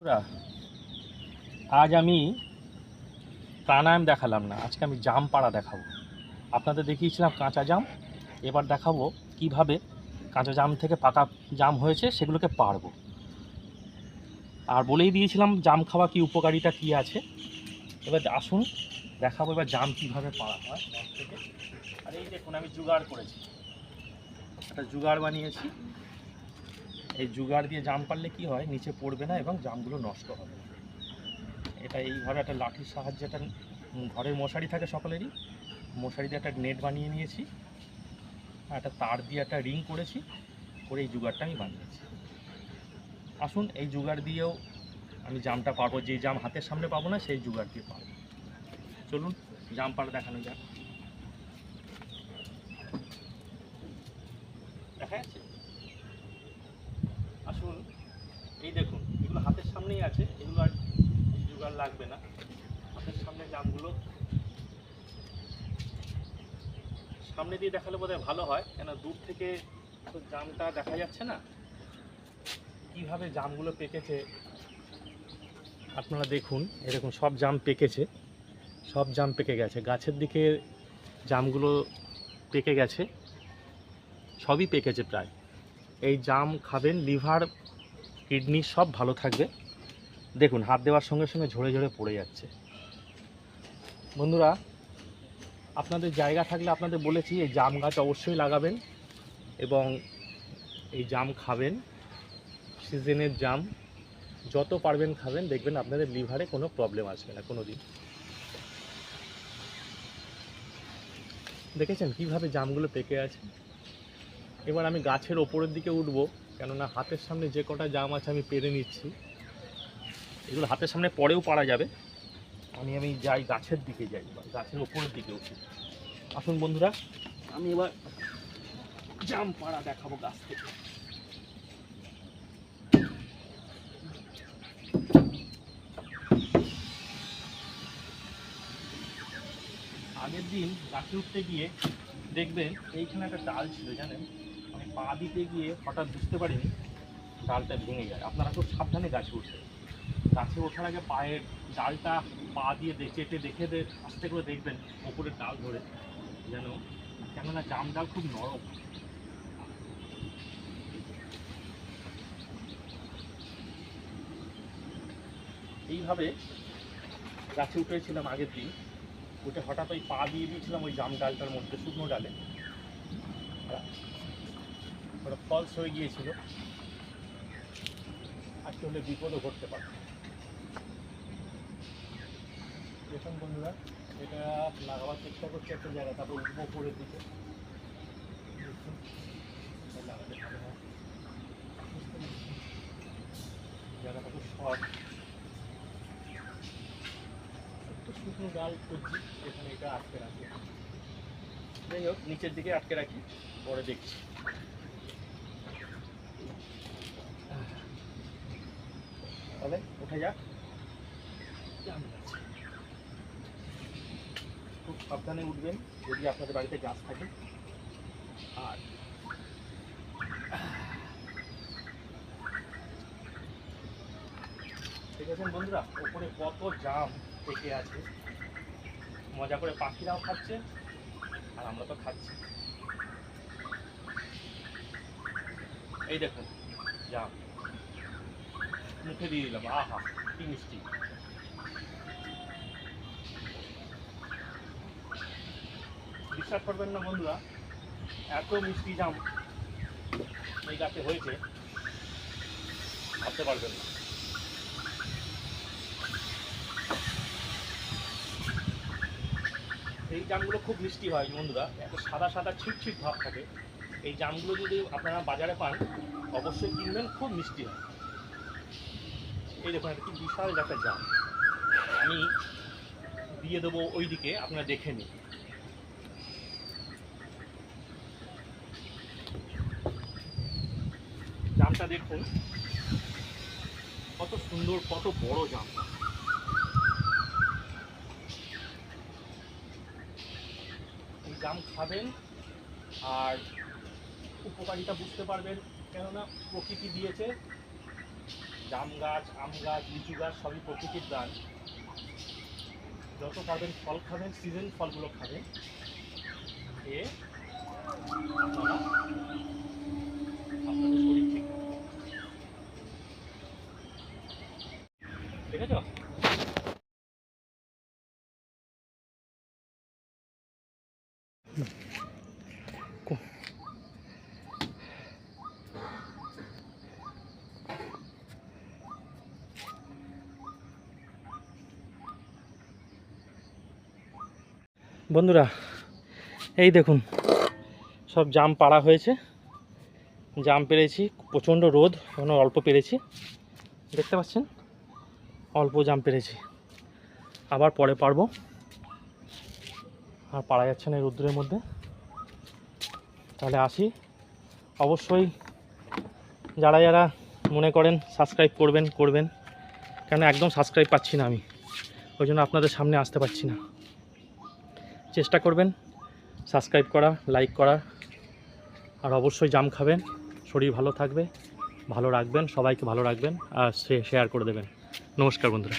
বন্ধুরা, আজ আমি প্রাণায়াম দেখালাম না, আজকে আমি জাম পাড়া দেখাবো। আপনাদের দেখিয়েছিলাম কাঁচা জাম, এবার দেখাবো কিভাবে কাঁচা জাম থেকে পাকা জাম হয়েছে সেগুলোকে পাড়বো। আর বলেই দিয়েছিলাম জাম খাওয়া কি উপকারিতা কি আছে। এবার আসুন দেখাবো এবার জাম কিভাবে পাড়া হয় গাছ থেকে। আর এই দেখুন আমি জুগাড় করেছি, একটা জুগাড় বানিয়েছি। এই জুগাড় দিয়ে জাম পারলে কি হয়, নিচে পড়বে না এবং জামগুলো নষ্ট হবে না। এটা এইভাবে একটা লাঠির সাহায্যে, একটা ঘরের মশারি থাকে সকলেরই, মশারি দিয়ে একটা নেট বানিয়ে নিয়েছি, আর একটা তার দিয়ে একটা রিং করেছি, করে এই জুগাড়টা আমি বানিয়েছি। আসুন এই জুগাড় দিয়েও আমি জামটা পারবো, যে জাম হাতের সামনে পাবো না সেই জুগাড় দিয়ে পারবো। চলুন জাম পাড়া দেখানো যাক। দেখা যাচ্ছে? আসুন এই দেখুন, এগুলো হাতের সামনেই আছে, এগুলো আর জুগাড় লাগবে না। হাতের সামনে জামগুলো সামনে দিয়ে দেখালে বোধহয় ভালো হয়, কেন দূর থেকে তো জামটা দেখা যাচ্ছে না। কিভাবে জামগুলো পেকেছে আপনারা দেখুন, এরকম সব জাম পেকেছে, সব জাম পেকে গেছে, গাছের দিকে জামগুলো পেকে গেছে, সবই পেকেছে প্রায়। এই জাম খাবেন, লিভার কিডনি সব ভালো থাকবে। দেখুন হাত দেওয়ার সঙ্গে সঙ্গে ঝরে ঝরে পড়ে যাচ্ছে। বন্ধুরা, আপনাদের জায়গা থাকলে আপনাদের বলেছি এই জাম গাছ অবশ্যই লাগাবেন এবং এই জাম খাবেন। সিজনের জাম যত পারবেন খাবেন, দেখবেন আপনাদের লিভারে কোনো প্রবলেম আসবে না কোনো দিন। দেখেছেন কিভাবে জামগুলো পেকে আছে। এবার আমি গাছের ওপরের দিকে উঠব, কেননা হাতের সামনে যে কটা জাম আছে আমি পেরে নিচ্ছি। এগুলো হাতের সামনে পরেও পারা যাবে, আমি যাই গাছের দিকে, যাই বা গাছের ওপরের দিকে উঠি। আসুন বন্ধুরা, আমি এবার জাম পাড়া দেখাবো গাছ থেকে। আগের দিন গাছে উঠতে গিয়ে দেখবেন এইখানে একটা ডাল ছিল, জানেন, আমি পা দিতে গিয়ে হঠাৎ বুঝতে পারিনি ডালটা ভেঙে যায়। আপনারা খুব সাবধানে গাছে উঠবেন, গাছে ওঠার আগে পায়ের ডালটা পা দিয়ে চেটে দেখে আস্তে করে দেখবেন ওপরের ডাল ধরে, যেন, কেননা জাম ডাল খুব নরম। এইভাবে গাছে উঠেছিলাম আগের দিন, উঠে হঠাৎ ওই পা দিয়ে দিয়েছিলাম ওই জাম ডালটার মধ্যে, শুকনো ডালে, ওটা ফলস হয়ে গিয়েছিল। আজকে হলে বিপদও ঘটতে পারে। দেখুন বন্ধুরা, এটা লাগাবার চেষ্টা করছি একটা জায়গা, তারপর উঠবো উপরের দিকে। লাগাতে ভালো হয়, জায়গাটা খুব শর্ট, একটু শুকনো ডাল করছি এখানে, এটা আটকে রাখি। যাই হোক, নিচের দিকে আটকে রাখি, পরে দেখছি। তাহলে ওঠা যাক। খুব সাবধানে উঠবেন যদি আপনাদের বাড়িতে গাছ থাকে। আর দেখেছেন বন্ধুরা, ওপরে কত জাম পেকে আছে, মজা করে পাখিরাও খাচ্ছে আর আমরা তো খাচ্ছি। এই দেখুন জাম, মুখে দিয়ে দিলাম, আহা কি মিষ্টি। বিশ্বাস করবেন না বন্ধুরা, এত মিষ্টি জাম এই গাছে হয়েছে ভাবতে পারবেন না। এই জামগুলো খুব মিষ্টি হয় বন্ধুরা, এত সাদা সাদা ছিটছিট ভাব থাকে। এই জামগুলো যদি আপনারা বাজারে পান অবশ্যই কিনবেন, খুব মিষ্টি হয়। এই দেখুন একটা কি বিশাল একটা জাম, আমি দিয়ে দেবো ওই দিকে, আপনারা দেখে নিন। জামটা দেখুন কত সুন্দর, কত বড় জাম। এই জাম খাবেন আর উপকারিতা বুঝতে পারবেন, কেননা প্রকৃতি দিয়েছে, জাম গাছ, আম গাছ, লিচু গাছ সবই প্রকৃতির দান। যত পারবেন ফল খাবেন, সিজন ফলগুলো খাবেন, খেয়ে আপনারা আপনাদের শরীর ঠিক রাখবেন। ঠিক আছে? বন্ধুরা এই দেখুন সব জাম পাড়া হয়েছে, জাম পেরেছি, প্রচণ্ড রোদ, এখনো অল্প পেরেছি, দেখতে পাচ্ছেন অল্প জাম পেরেছি, আবার পরে পারবো, আর পারা যাচ্ছে না এই রোদ্রের মধ্যে। তাহলে আসি, অবশ্যই যারা যারা মনে করেন সাবস্ক্রাইব করবেন, কেন একদম সাবস্ক্রাইব পাচ্ছি না আমি, ওই জন্য আপনাদের সামনে আসতে পারছি না। চেষ্টা করবেন সাবস্ক্রাইব করা, লাইক করা, আর অবশ্যই জাম খাবেন, শরীর ভালো থাকবে, ভালো রাখবেন, সবাইকে ভালো রাখবেন, আর শেয়ার করে দেবেন। নমস্কার বন্ধুরা।